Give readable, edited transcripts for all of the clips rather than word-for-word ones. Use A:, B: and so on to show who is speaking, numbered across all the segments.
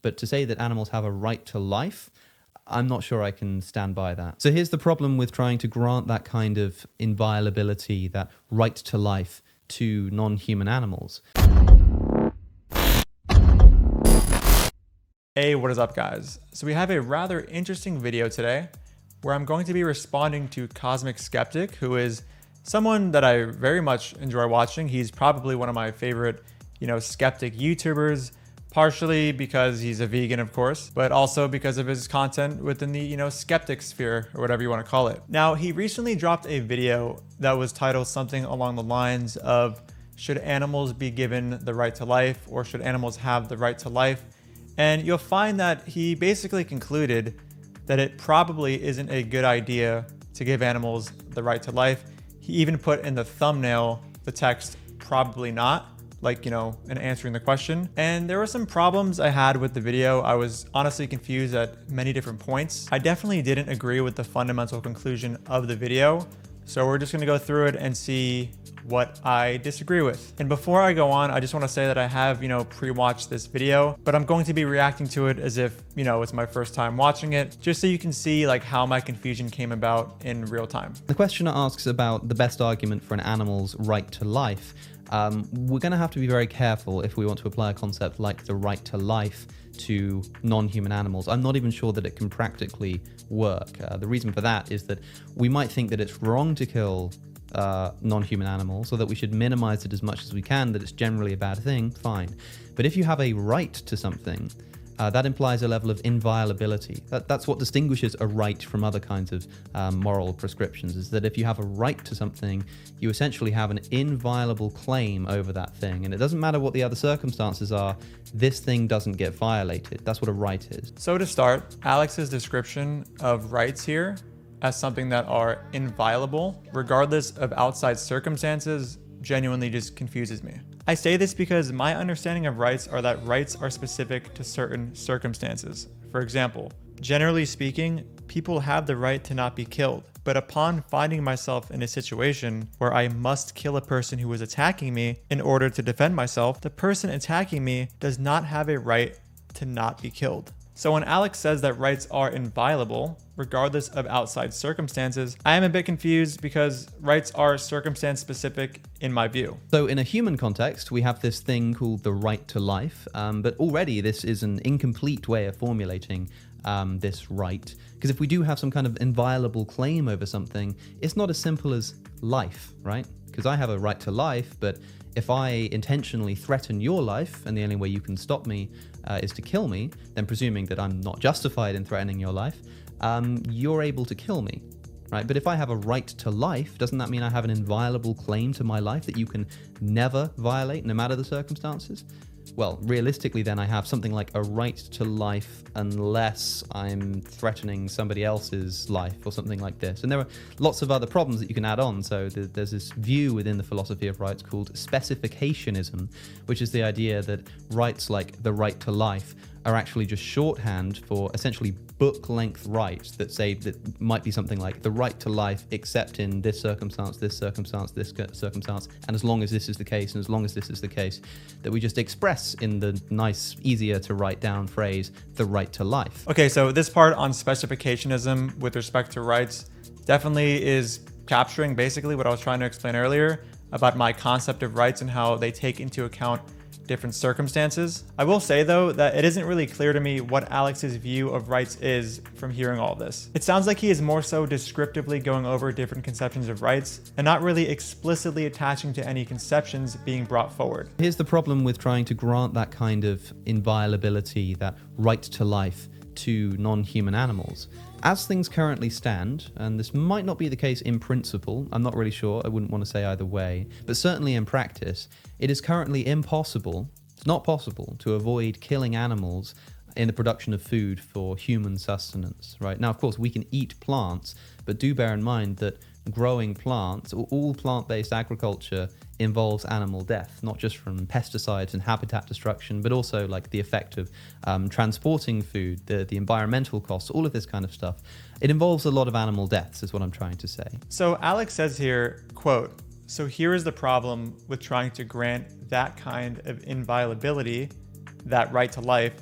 A: But to say that animals have a right to life, I'm not sure I can stand by that. So here's the problem with trying to grant that kind of inviolability, that right to life, to non-human animals.
B: Hey, what is up, guys? So we have a rather interesting video today where I'm going to be responding to Cosmic Skeptic, who is someone that I very much enjoy watching. He's probably one of my favorite, skeptic YouTubers, partially because he's a vegan, of course, but also because of his content within the, skeptic sphere, or whatever you want to call it. Now, he recently dropped a video that was titled something along the lines of, should animals be given the right to life, or should animals have the right to life? And you'll find that he basically concluded that it probably isn't a good idea to give animals the right to life. He even put in the thumbnail the text, probably not, like, in answering the question. And there were some problems I had with the video. I was honestly confused at many different points. I definitely didn't agree with the fundamental conclusion of the video. So we're just gonna go through it and see what I disagree with. And before I go on, I just want to say that I have, pre-watched this video, but I'm going to be reacting to it as if, it's my first time watching it, just so you can see like how my confusion came about in real time.
A: The questioner asks about the best argument for an animal's right to life. We're going to have to be very careful if we want to apply a concept like the right to life to non-human animals. I'm not even sure that it can practically work. The reason for that is that we might think that it's wrong to kill non-human animals, or that we should minimize it as much as we can, that it's generally a bad thing, fine. But if you have a right to something, that implies a level of inviolability. That's what distinguishes a right from other kinds of moral prescriptions, is that if you have a right to something, you essentially have an inviolable claim over that thing. And it doesn't matter what the other circumstances are, this thing doesn't get violated. That's what a right is.
B: So to start, Alex's description of rights here as something that are inviolable, regardless of outside circumstances, genuinely just confuses me. I say this because my understanding of rights are that rights are specific to certain circumstances. For example, generally speaking, people have the right to not be killed, but upon finding myself in a situation where I must kill a person who is attacking me in order to defend myself, the person attacking me does not have a right to not be killed. So when Alex says that rights are inviolable, regardless of outside circumstances, I am a bit confused because rights are circumstance specific in my view.
A: So in a human context, we have this thing called the right to life, but already this is an incomplete way of formulating this right. Because if we do have some kind of inviolable claim over something, it's not as simple as life, right? Because I have a right to life, but if I intentionally threaten your life, and the only way you can stop me is to kill me, then presuming that I'm not justified in threatening your life, you're able to kill me, right? But if I have a right to life, doesn't that mean I have an inviolable claim to my life that you can never violate, no matter the circumstances? Well, realistically then I have something like a right to life unless I'm threatening somebody else's life or something like this. And there are lots of other problems that you can add on. So there's this view within the philosophy of rights called specificationism, which is the idea that rights like the right to life are actually just shorthand for essentially book-length rights that say that might be something like the right to life except in this circumstance, this circumstance, this circumstance, and as long as this is the case, and as long as this is the case, that we just express in the nice, easier to write down phrase, the right to life.
B: Okay, so this part on specificationism with respect to rights definitely is capturing basically what I was trying to explain earlier about my concept of rights and how they take into account different circumstances. I will say though that it isn't really clear to me what Alex's view of rights is from hearing all this. It sounds like he is more so descriptively going over different conceptions of rights and not really explicitly attaching to any conceptions being brought forward.
A: Here's the problem with trying to grant that kind of inviolability, that right to life, to non-human animals. As things currently stand, and this might not be the case in principle, I'm not really sure, I wouldn't want to say either way, but certainly in practice, it is currently impossible, it's not possible, to avoid killing animals in the production of food for human sustenance, right? Now, of course, we can eat plants, but do bear in mind that growing plants, all plant-based agriculture involves animal death, not just from pesticides and habitat destruction, but also like the effect of transporting food, the environmental costs, all of this kind of stuff. It involves a lot of animal deaths is what I'm trying to say.
B: So Alex says here, quote, "So here is the problem with trying to grant that kind of inviolability, that right to life,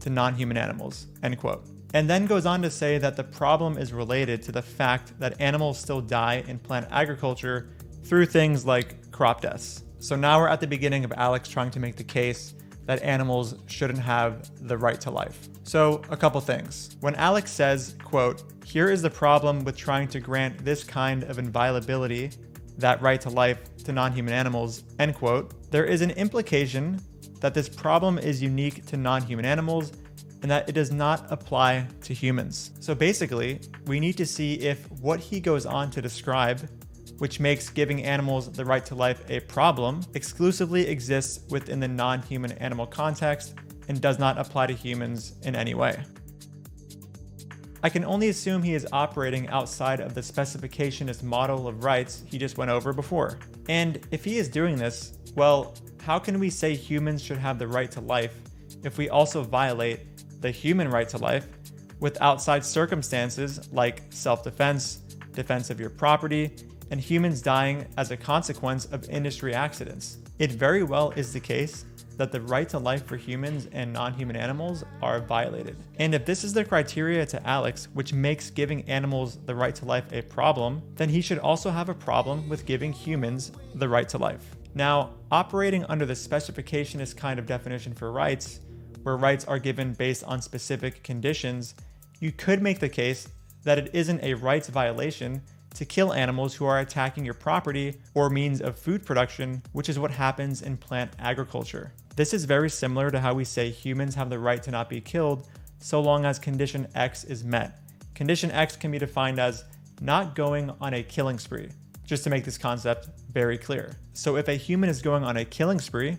B: to non-human animals, end quote. And then goes on to say that the problem is related to the fact that animals still die in plant agriculture through things like crop deaths. So now we're at the beginning of Alex trying to make the case that animals shouldn't have the right to life. So a couple things. When Alex says, quote, "Here is the problem with trying to grant this kind of inviolability, that right to life, to non-human animals," end quote, there is an implication that this problem is unique to non-human animals and that it does not apply to humans. So basically, we need to see if what he goes on to describe, which makes giving animals the right to life a problem, exclusively exists within the non-human animal context and does not apply to humans in any way. I can only assume he is operating outside of the specificationist model of rights he just went over before. And if he is doing this, well, how can we say humans should have the right to life if we also violate the human right to life with outside circumstances like self-defense, defense of your property, and humans dying as a consequence of industry accidents? It very well is the case that the right to life for humans and non-human animals are violated. And if this is the criteria to Alex, which makes giving animals the right to life a problem, then he should also have a problem with giving humans the right to life. Now, operating under the specificationist kind of definition for rights, where rights are given based on specific conditions, you could make the case that it isn't a rights violation to kill animals who are attacking your property or means of food production, which is what happens in plant agriculture. This is very similar to how we say humans have the right to not be killed so long as condition X is met. Condition X can be defined as not going on a killing spree, just to make this concept very clear. So if a human is going on a killing spree,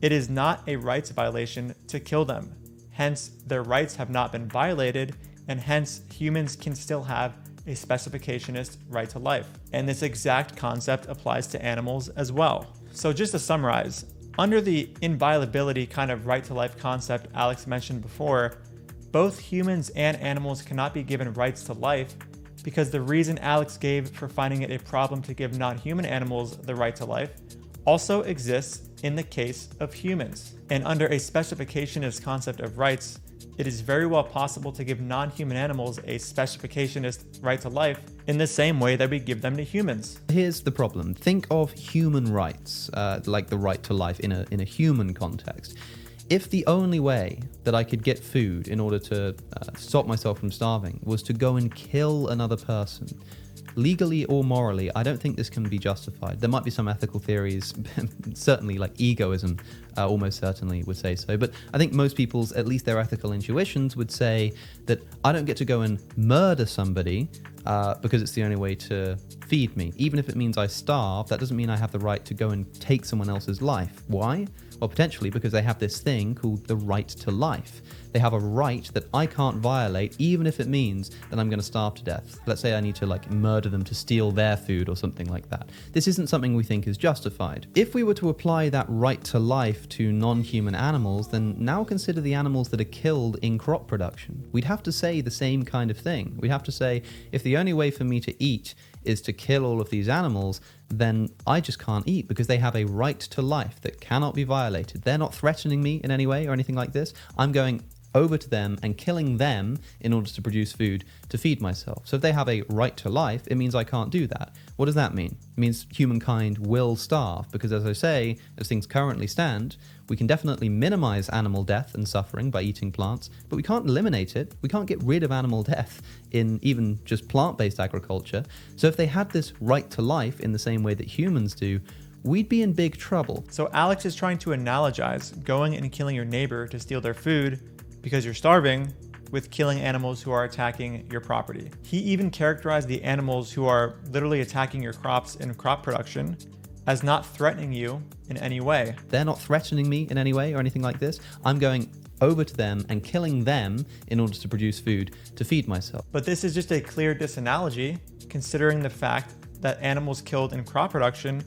B: it is not a rights violation to kill them. Hence, their rights have not been violated, and hence humans can still have a specificationist right to life. And this exact concept applies to animals as well. So just to summarize, under the inviolability kind of right to life concept Alex mentioned before, both humans and animals cannot be given rights to life because the reason Alex gave for finding it a problem to give non-human animals the right to life also exists in the case of humans. And under a specificationist concept of rights, it is very well possible to give non-human animals a specificationist right to life in the same way that we give them to humans.
A: Here's the problem. Think of human rights, like the right to life in a human context. If the only way that I could get food in order to stop myself from starving was to go and kill another person, legally or morally, I don't think this can be justified. There might be some ethical theories, certainly like egoism, almost certainly would say so. But I think most people's, at least their ethical intuitions, would say that I don't get to go and murder somebody because it's the only way to feed me. Even if it means I starve, that doesn't mean I have the right to go and take someone else's life. Why? Well, potentially because they have this thing called the right to life. They have a right that I can't violate, even if it means that I'm going to starve to death. Let's say I need to murder them to steal their food or something like that. This isn't something we think is justified. If we were to apply that right to life to non-human animals, then now consider the animals that are killed in crop production. We'd have to say the same kind of thing. We'd have to say, if the only way for me to eat is to kill all of these animals, then I just can't eat because they have a right to life that cannot be violated. They're not threatening me in any way or anything like this. I'm going over to them and killing them in order to produce food to feed myself. So if they have a right to life, it means I can't do that. What does that mean? It means humankind will starve because, as I say, as things currently stand, we can definitely minimize animal death and suffering by eating plants, but we can't eliminate it. We can't get rid of animal death in even just plant-based agriculture. So if they had this right to life in the same way that humans do, we'd be in big trouble.
B: So Alex is trying to analogize going and killing your neighbor to steal their food because you're starving with killing animals who are attacking your property. He even characterized the animals who are literally attacking your crops in crop production as not threatening you in any way.
A: They're not threatening me in any way or anything like this. I'm going over to them and killing them in order to produce food to feed myself.
B: But this is just a clear disanalogy, considering the fact that animals killed in crop production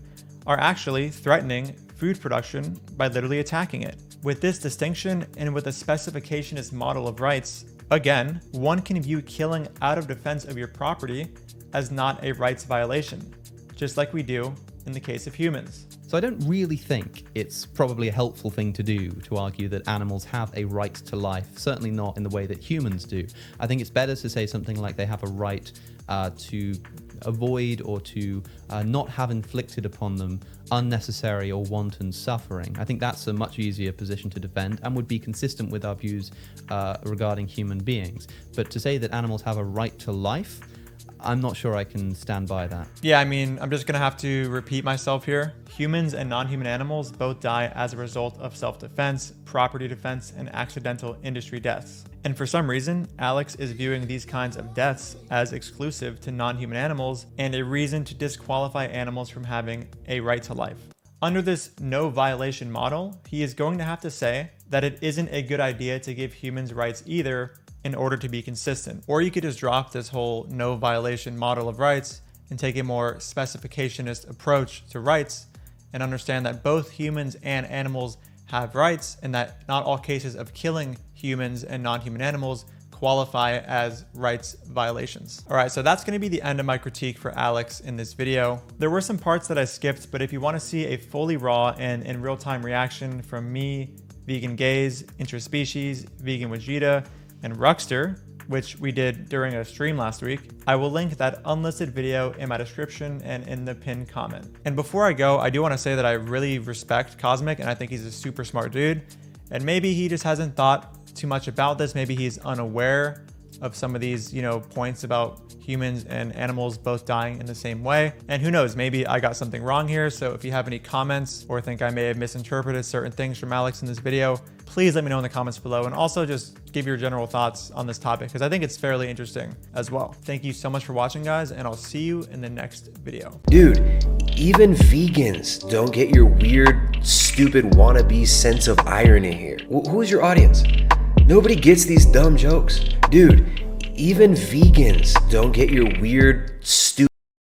B: are actually threatening food production by literally attacking it. With this distinction and with a specificationist model of rights, again, one can view killing out of defense of your property as not a rights violation, just like we do in the case of humans.
A: So I don't really think it's probably a helpful thing to do to argue that animals have a right to life, certainly not in the way that humans do. I think it's better to say something like they have a right to avoid or to not have inflicted upon them unnecessary or wanton suffering. I think that's a much easier position to defend and would be consistent with our views regarding human beings. But to say that animals have a right to life, I'm not sure I can stand by that.
B: Yeah, I mean, I'm just gonna have to repeat myself here. Humans and non-human animals both die as a result of self-defense, property defense, and accidental industry deaths. And for some reason, Alex is viewing these kinds of deaths as exclusive to non-human animals and a reason to disqualify animals from having a right to life. Under this no violation model, he is going to have to say that it isn't a good idea to give humans rights either in order to be consistent. Or you could just drop this whole no violation model of rights and take a more specificationist approach to rights and understand that both humans and animals have rights and that not all cases of killing humans and non-human animals qualify as rights violations. All right, so that's gonna be the end of my critique for Alex in this video. There were some parts that I skipped, but if you wanna see a fully raw and in real-time reaction from me, Vegan Gaze, Interspecies, Vegan Vegeta, and Ruxter, which we did during a stream last week, I will link that unlisted video in my description and in the pinned comment. And before I go, I do want to say that I really respect Cosmic and I think he's a super smart dude. And maybe he just hasn't thought too much about this. Maybe he's unaware of some of these, points about humans and animals both dying in the same way. And who knows, maybe I got something wrong here. So if you have any comments or think I may have misinterpreted certain things from Alex in this video, please let me know in the comments below. And also just give your general thoughts on this topic because I think it's fairly interesting as well. Thank you so much for watching, guys, and I'll see you in the next video.
C: Dude, even vegans don't get your weird, stupid wannabe sense of irony here. Who is your audience? Nobody gets these dumb jokes. Dude, even vegans don't get your weird,